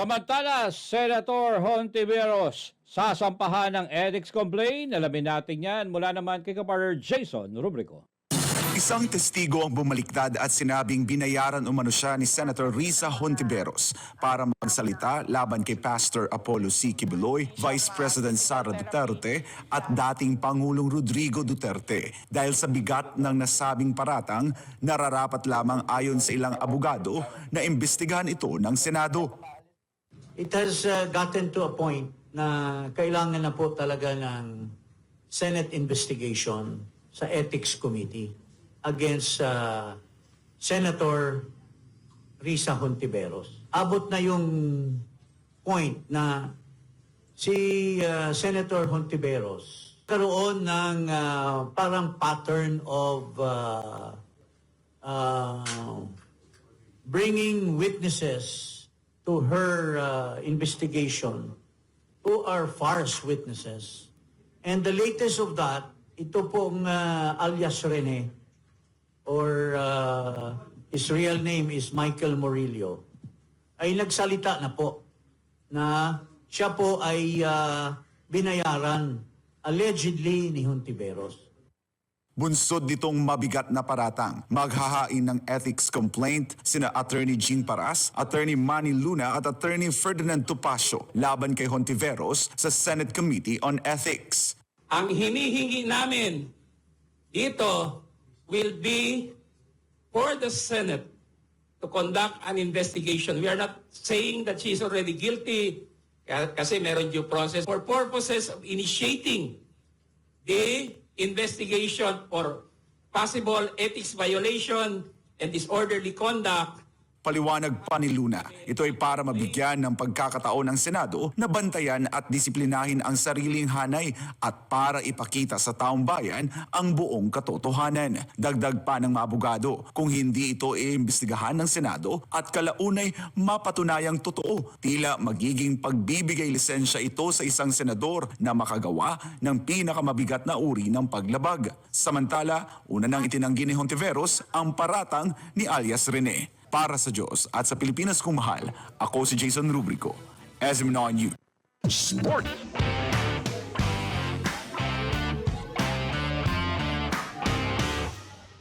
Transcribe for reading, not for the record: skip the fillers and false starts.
Samantala, Senator Hontiveros sasampahan ng ethics complaint. Alamin natin yan mula naman kay Kapatid Jason Rubrico. Isang testigo ang bumaliktad at sinabing binayaran umano siya ni Senator Risa Hontiveros para magsalita laban kay Pastor Apollo C. Kibuloy, Vice President Sara Duterte at dating Pangulong Rodrigo Duterte. Dahil sa bigat ng nasabing paratang, nararapat lamang ayon sa ilang abogado na imbestigahan ito ng Senado. It has gotten to a point na kailangan na po talaga ng Senate investigation sa Ethics Committee against Senator Risa Hontiveros. Abot na yung point na si Senator Hontiveros karoon ng parang pattern of bringing witnesses to her investigation who are false witnesses. And the latest of that, ito pong alias Rene, or his real name is Michael Morillo, ay nagsalita na po na siya po ay binayaran allegedly ni Hontiveros. Bunsod nitong mabigat na paratang, maghahain ng ethics complaint sina Attorney Jean Paras, Attorney Manny Luna at Attorney Ferdinand Topacio laban kay Hontiveros sa Senate Committee on Ethics. Ang hinihingi namin dito will be for the Senate to conduct an investigation. We are not saying that she is already guilty kasi meron due process. For purposes of initiating the investigation for possible ethics violation and disorderly conduct. Paliwanag pa ni Luna, ito ay para mabigyan ng pagkakataon ng Senado na bantayan at disiplinahin ang sariling hanay at para ipakita sa taong bayan ang buong katotohanan. Dagdag pa ng mga abogado, kung hindi ito iimbestigahan ng Senado at kalaunay mapatunayang totoo, tila magiging pagbibigay lisensya ito sa isang senador na makagawa ng pinakamabigat na uri ng paglabag. Samantala, una nang itinanggi ni Hontiveros ang paratang ni alias Rene. Para sa Diyos at sa Pilipinas kong mahal, ako si Jason Rubrico, SM9 News. Sport.